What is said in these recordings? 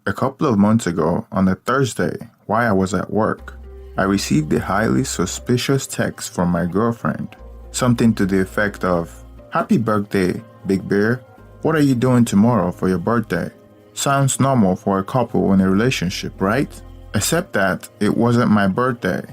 A couple of months ago, on a Thursday, while I was at work, I received a highly suspicious text from my girlfriend. Something to the effect of, "Happy birthday, Big Bear. What are you doing tomorrow for your birthday?" Sounds normal for a couple in a relationship, right? Except that it wasn't my birthday,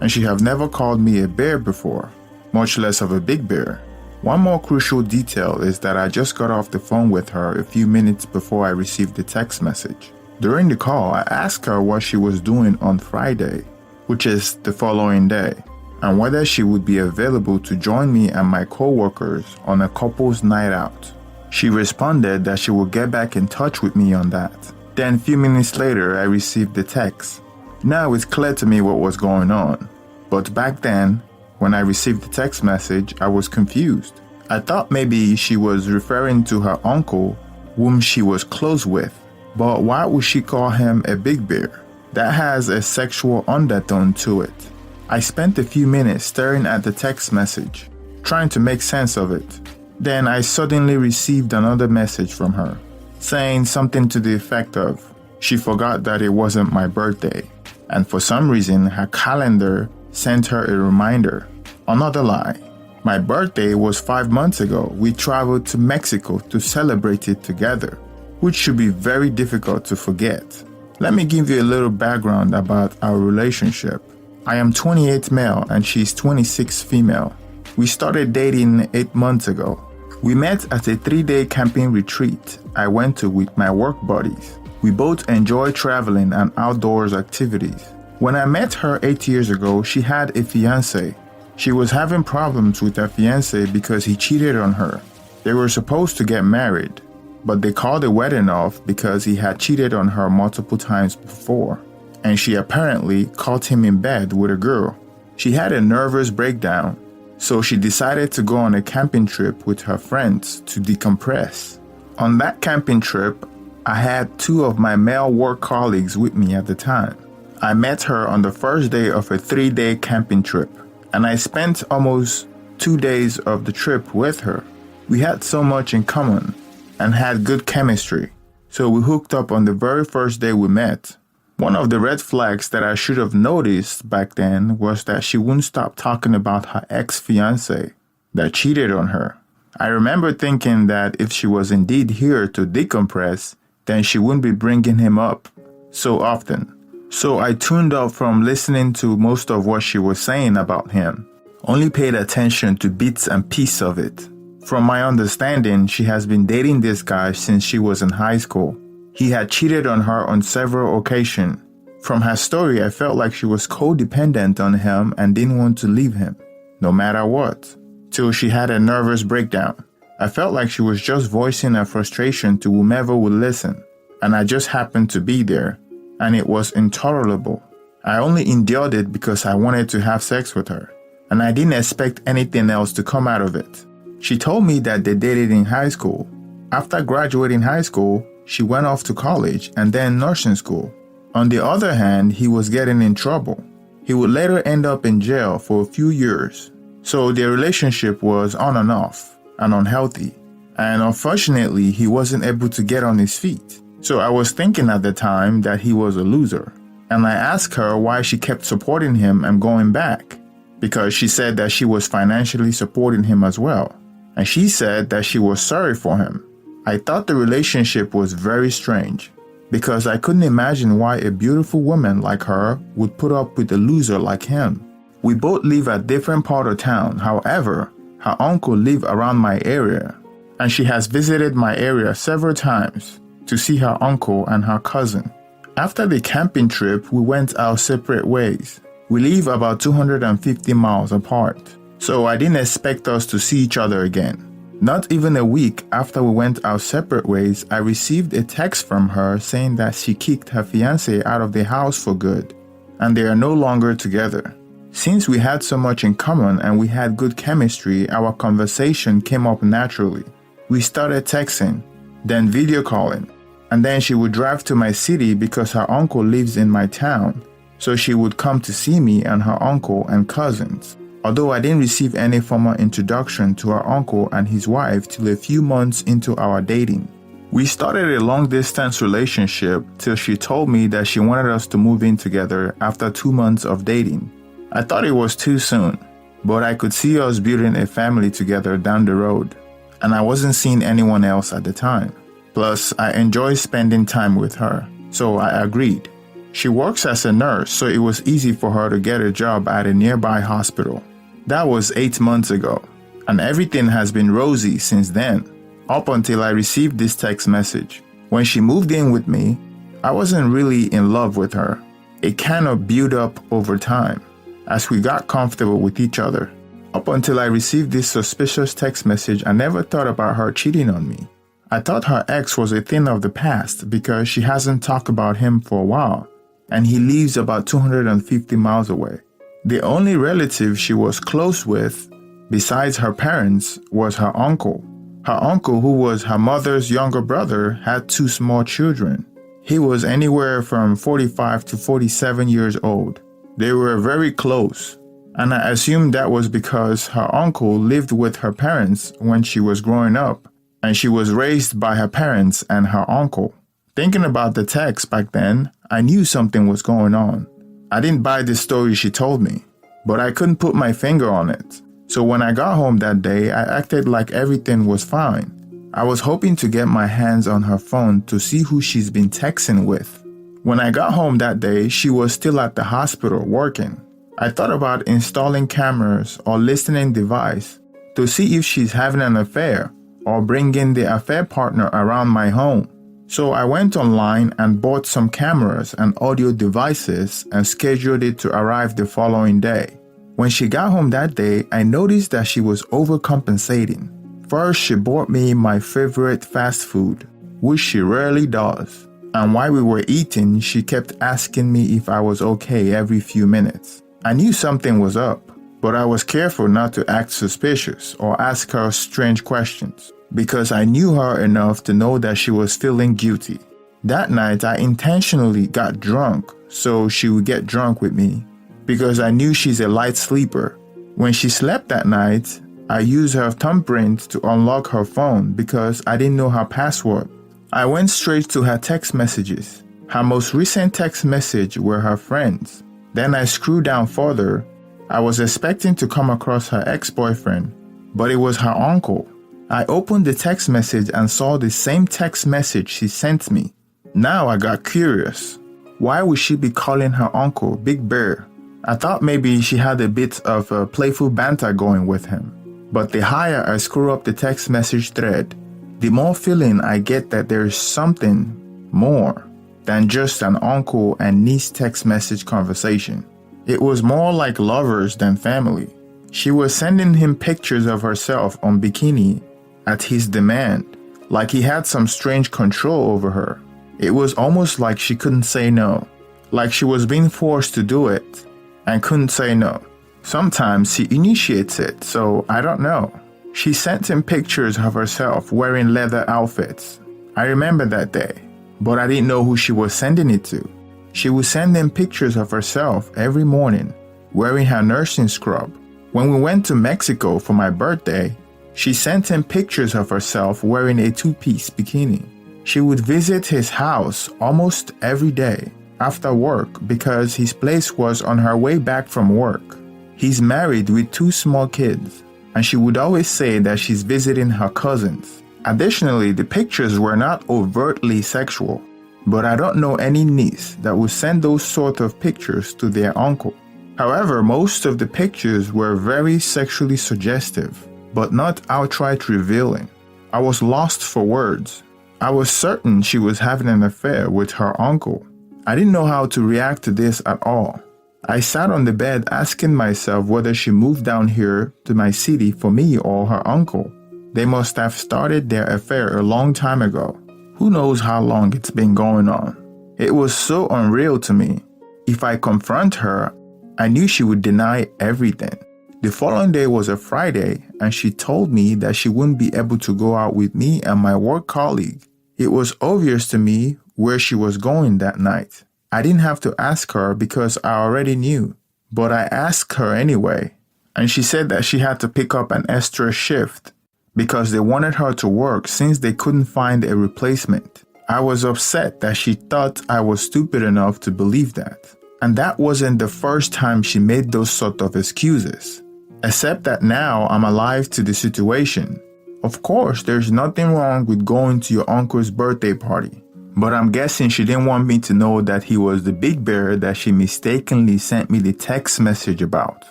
and she have never called me a bear before, much less of a big bear. One more crucial detail is that I just got off the phone with her a few minutes before I received the text message. During the call, I asked her what she was doing on Friday, which is the following day, and whether she would be available to join me and my coworkers on a couple's night out. She responded that she would get back in touch with me on that. Then a few minutes later, I received the text. Now it's clear to me what was going on, but back then, when I received the text message, I was confused. I thought maybe she was referring to her uncle, whom she was close with. But why would she call him a big bear? That has a sexual undertone to it. I spent a few minutes staring at the text message, trying to make sense of it. Then I suddenly received another message from her, saying something to the effect of, she forgot that it wasn't my birthday, and for some reason her calendar sent her a reminder. Another lie. My birthday was 5 months ago. We traveled to Mexico to celebrate it together, which should be very difficult to forget. Let me give you a little background about our relationship. I am 28 male and she's 26 female. We started dating 8 months ago. We met at a 3-day camping retreat I went to with my work buddies. We both enjoy traveling and outdoors activities. When I met her 8 years ago, she had a fiancé. She was having problems with her fiancé because he cheated on her. They were supposed to get married, but they called the wedding off because he had cheated on her multiple times before, and she apparently caught him in bed with a girl. She had a nervous breakdown, so she decided to go on a camping trip with her friends to decompress. On that camping trip, I had 2 of my male work colleagues with me at the time. I met her on the first day of a 3-day camping trip, and I spent almost 2 days of the trip with her. We had so much in common and had good chemistry, so we hooked up on the very first day we met. One of the red flags that I should have noticed back then was that she wouldn't stop talking about her ex-fiancé that cheated on her. I remember thinking that if she was indeed here to decompress, then she wouldn't be bringing him up so often. So I tuned out from listening to most of what she was saying about him, only paid attention to bits and pieces of it. From my understanding, she has been dating this guy since she was in high school. He had cheated on her on several occasions. From her story, I felt like she was codependent on him and didn't want to leave him, no matter what, till she had a nervous breakdown. I felt like she was just voicing her frustration to whomever would listen, and I just happened to be there, and it was intolerable. I only endured it because I wanted to have sex with her, and I didn't expect anything else to come out of it. She told me that they dated in high school. After graduating high school, she went off to college and then nursing school. On the other hand, he was getting in trouble. He would later end up in jail for a few years. So their relationship was on and off and unhealthy. And unfortunately, he wasn't able to get on his feet. So I was thinking at the time that he was a loser. And I asked her why she kept supporting him and going back, because she said that she was financially supporting him as well. And she said that she was sorry for him. I thought the relationship was very strange, because I couldn't imagine why a beautiful woman like her would put up with a loser like him. We both live at different parts of town. However, her uncle lives around my area, and she has visited my area several times to see her uncle and her cousin. After the camping trip, we went our separate ways. We live about 250 miles apart, so I didn't expect us to see each other again. Not even a week after we went our separate ways, I received a text from her saying that she kicked her fiancé out of the house for good, and they are no longer together. Since we had so much in common and we had good chemistry, our conversation came up naturally. We started texting, then video calling, and then she would drive to my city because her uncle lives in my town, so she would come to see me and her uncle and cousins. Although I didn't receive any formal introduction to her uncle and his wife till a few months into our dating. We started a long-distance relationship till she told me that she wanted us to move in together after 2 months of dating. I thought it was too soon, but I could see us building a family together down the road, and I wasn't seeing anyone else at the time. Plus, I enjoy spending time with her, so I agreed. She works as a nurse, so it was easy for her to get a job at a nearby hospital. That was 8 months ago, and everything has been rosy since then, up until I received this text message. When she moved in with me, I wasn't really in love with her. It kind of built up over time, as we got comfortable with each other. Up until I received this suspicious text message, I never thought about her cheating on me. I thought her ex was a thing of the past because she hasn't talked about him for a while, and he lives about 250 miles away. The only relative she was close with, besides her parents, was her uncle. Her uncle, who was her mother's younger brother, had 2 small children. He was anywhere from 45 to 47 years old. They were very close, and I assumed that was because her uncle lived with her parents when she was growing up, and she was raised by her parents and her uncle. Thinking about the text back then, I knew something was going on. I didn't buy the story she told me, but I couldn't put my finger on it. So when I got home that day, I acted like everything was fine. I was hoping to get my hands on her phone to see who she's been texting with. When I got home that day, she was still at the hospital working. I thought about installing cameras or listening device to see if she's having an affair or bringing the affair partner around my home. So I went online and bought some cameras and audio devices and scheduled it to arrive the following day. When she got home that day, I noticed that she was overcompensating. First, she bought me my favorite fast food, which she rarely does. And while we were eating, she kept asking me if I was okay every few minutes. I knew something was up, but I was careful not to act suspicious or ask her strange questions, because I knew her enough to know that she was feeling guilty. That night, I intentionally got drunk so she would get drunk with me, because I knew she's a light sleeper. When she slept that night, I used her thumbprint to unlock her phone because I didn't know her password. I went straight to her text messages. Her most recent text message were her friends. Then I scrolled down further. I was expecting to come across her ex-boyfriend, but it was her uncle. I opened the text message and saw the same text message she sent me. Now I got curious. Why would she be calling her uncle Big Bear? I thought maybe she had a bit of a playful banter going with him. But the higher I scroll up the text message thread, the more feeling I get that there's something more than just an uncle and niece text message conversation. It was more like lovers than family. She was sending him pictures of herself on bikini at his demand, like he had some strange control over her. It was almost like she couldn't say no, like she was being forced to do it and couldn't say no. Sometimes he initiates it, so I don't know. She sent him pictures of herself wearing leather outfits. I remember that day, but I didn't know who she was sending it to. She would send him pictures of herself every morning, wearing her nursing scrub. When we went to Mexico for my birthday, she sent him pictures of herself wearing a 2-piece bikini. She would visit his house almost every day after work because his place was on her way back from work. He's married with 2 small kids, and she would always say that she's visiting her cousins. Additionally, the pictures were not overtly sexual, but I don't know any niece that would send those sort of pictures to their uncle. However, most of the pictures were very sexually suggestive, but not outright revealing. I was lost for words. I was certain she was having an affair with her uncle. I didn't know how to react to this at all. I sat on the bed asking myself whether she moved down here to my city for me or her uncle. They must have started their affair a long time ago. Who knows how long it's been going on. It was so unreal to me. If I confront her, I knew she would deny everything. The following day was a Friday, and she told me that she wouldn't be able to go out with me and my work colleague. It was obvious to me where she was going that night. I didn't have to ask her because I already knew, but I asked her anyway, and she said that she had to pick up an extra shift. because they wanted her to work since they couldn't find a replacement. I was upset that she thought I was stupid enough to believe that. And that wasn't the first time she made those sort of excuses. Except that now I'm alive to the situation. Of course, there's nothing wrong with going to your uncle's birthday party. But I'm guessing she didn't want me to know that he was the big bear that she mistakenly sent me the text message about.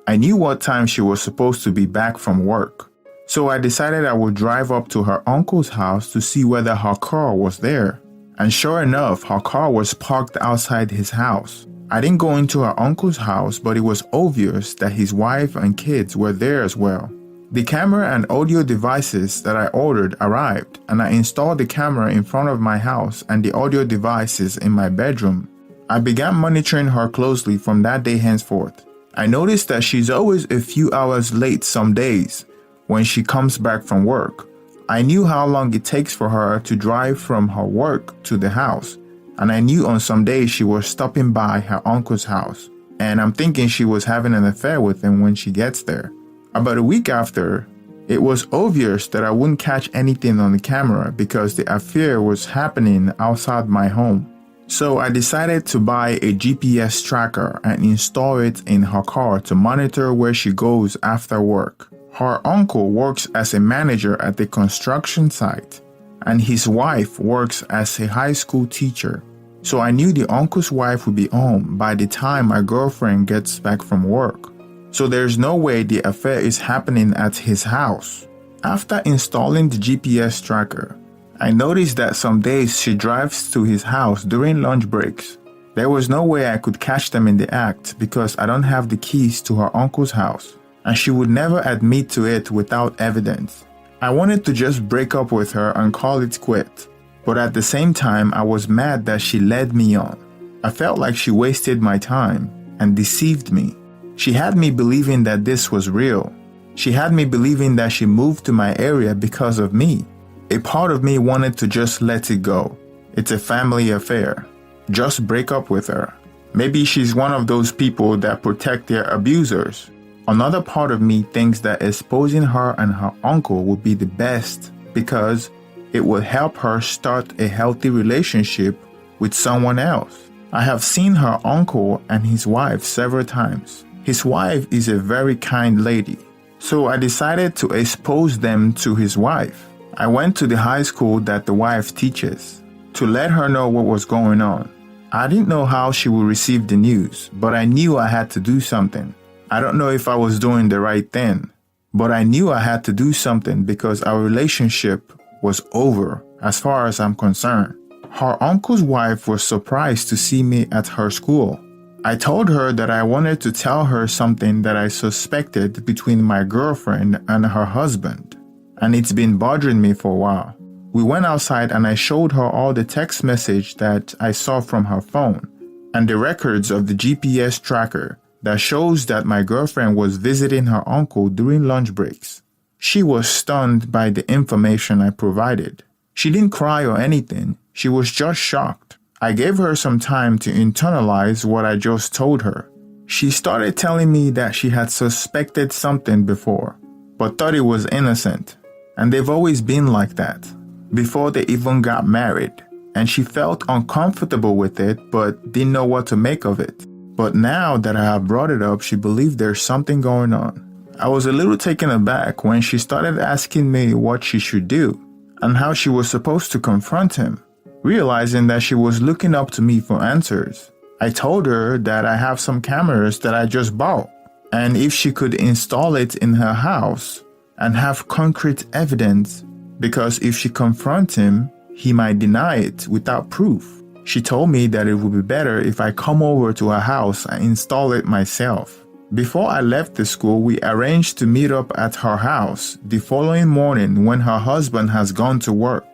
I knew what time she was supposed to be back from work. So I decided I would drive up to her uncle's house to see whether her car was there. And sure enough, her car was parked outside his house. I didn't go into her uncle's house, but it was obvious that his wife and kids were there as well. The camera and audio devices that I ordered arrived, and I installed the camera in front of my house and the audio devices in my bedroom. I began monitoring her closely from that day henceforth. I noticed that she's always a few hours late some days when she comes back from work. I knew how long it takes for her to drive from her work to the house, and I knew on some days she was stopping by her uncle's house, and I'm thinking she was having an affair with him when she gets there. About a week after, it was obvious that I wouldn't catch anything on the camera because the affair was happening outside my home. So I decided to buy a GPS tracker and install it in her car to monitor where she goes after work. Her uncle works as a manager at the construction site, and his wife works as a high school teacher. So I knew the uncle's wife would be home by the time my girlfriend gets back from work. So there's no way the affair is happening at his house. After installing the GPS tracker, I noticed that some days she drives to his house during lunch breaks. There was no way I could catch them in the act because I don't have the keys to her uncle's house, and she would never admit to it without evidence. I wanted to just break up with her and call it quit, but at the same time I was mad that she led me on. I felt like she wasted my time and deceived me. She had me believing that this was real. She had me believing that she moved to my area because of me. A part of me wanted to just let it go. It's a family affair. Just break up with her. Maybe she's one of those people that protect their abusers. Another part of me thinks that exposing her and her uncle would be the best because it will help her start a healthy relationship with someone else. I have seen her uncle and his wife several times. His wife is a very kind lady, so I decided to expose them to his wife. I went to the high school that the wife teaches to let her know what was going on. I didn't know how she would receive the news, but I knew I had to do something. I don't know if I was doing the right thing, but I knew I had to do something because our relationship was over as far as I'm concerned. Her uncle's wife was surprised to see me at her school. I told her that I wanted to tell her something that I suspected between my girlfriend and her husband, and it's been bothering me for a while. We went outside and I showed her all the text message that I saw from her phone and the records of the GPS tracker that shows that my girlfriend was visiting her uncle during lunch breaks. She was stunned by the information I provided. She didn't cry or anything, she was just shocked. I gave her some time to internalize what I just told her. She started telling me that she had suspected something before, but thought it was innocent, and they've always been like that, before they even got married, and she felt uncomfortable with it but didn't know what to make of it. But now that I have brought it up, she believed there's something going on. I was a little taken aback when she started asking me what she should do, and how she was supposed to confront him. Realizing that she was looking up to me for answers, I told her that I have some cameras that I just bought, and if she could install it in her house and have concrete evidence, because if she confronts him, he might deny it without proof. She told me that it would be better if I come over to her house and install it myself. Before I left the school, we arranged to meet up at her house the following morning when her husband has gone to work.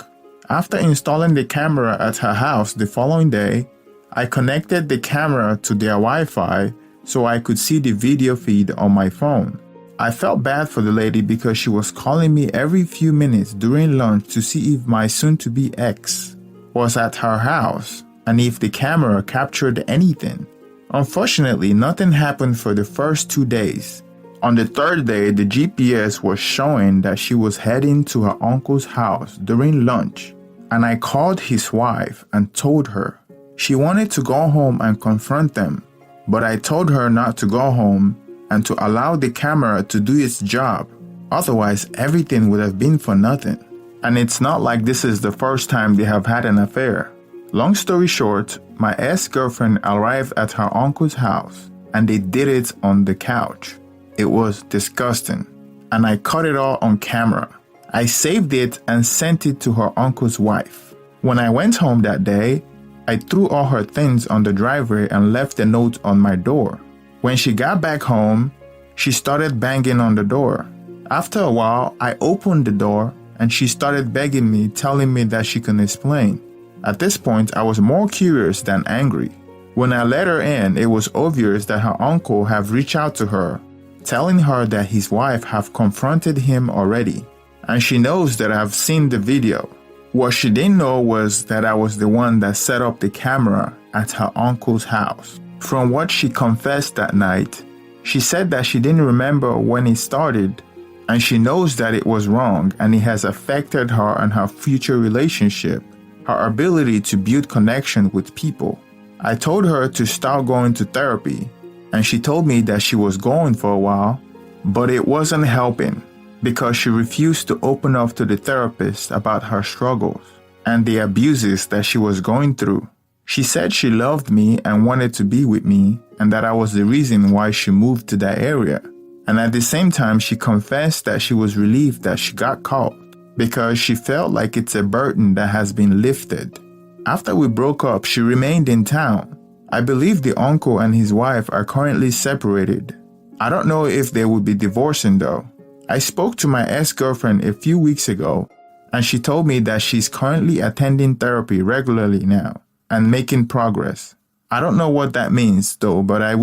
After installing the camera at her house the following day, I connected the camera to their Wi-Fi so I could see the video feed on my phone. I felt bad for the lady because she was calling me every few minutes during lunch to see if my soon-to-be ex was at her house and if the camera captured anything. Unfortunately, nothing happened for the first 2 days. On the third day, the GPS was showing that she was heading to her uncle's house during lunch, and I called his wife and told her. She wanted to go home and confront them, but I told her not to go home and to allow the camera to do its job. Otherwise, everything would have been for nothing. And it's not like this is the first time they have had an affair. Long story short, my ex-girlfriend arrived at her uncle's house and they did it on the couch. It was disgusting, and I caught it all on camera. I saved it and sent it to her uncle's wife. When I went home that day, I threw all her things on the driveway and left a note on my door. When she got back home, she started banging on the door. After a while, I opened the door and she started begging me, telling me that she can explain. At this point, I was more curious than angry. When I let her in, it was obvious that her uncle had reached out to her, telling her that his wife have confronted him already, and she knows that I've seen the video. What she didn't know was that I was the one that set up the camera at her uncle's house. From what she confessed that night, she said that she didn't remember when it started, and she knows that it was wrong and it has affected her and her future relationship, her ability to build connection with people. I told her to start going to therapy, and she told me that she was going for a while, but it wasn't helping because she refused to open up to the therapist about her struggles and the abuses that she was going through. She said she loved me and wanted to be with me, and that I was the reason why she moved to that area. And at the same time, she confessed that she was relieved that she got caught because she felt like it's a burden that has been lifted. After we broke up, she remained in town. I believe the uncle and his wife are currently separated. I don't know if they will be divorcing though. I spoke to my ex-girlfriend a few weeks ago, and she told me that she's currently attending therapy regularly now and making progress. I don't know what that means though, but I wish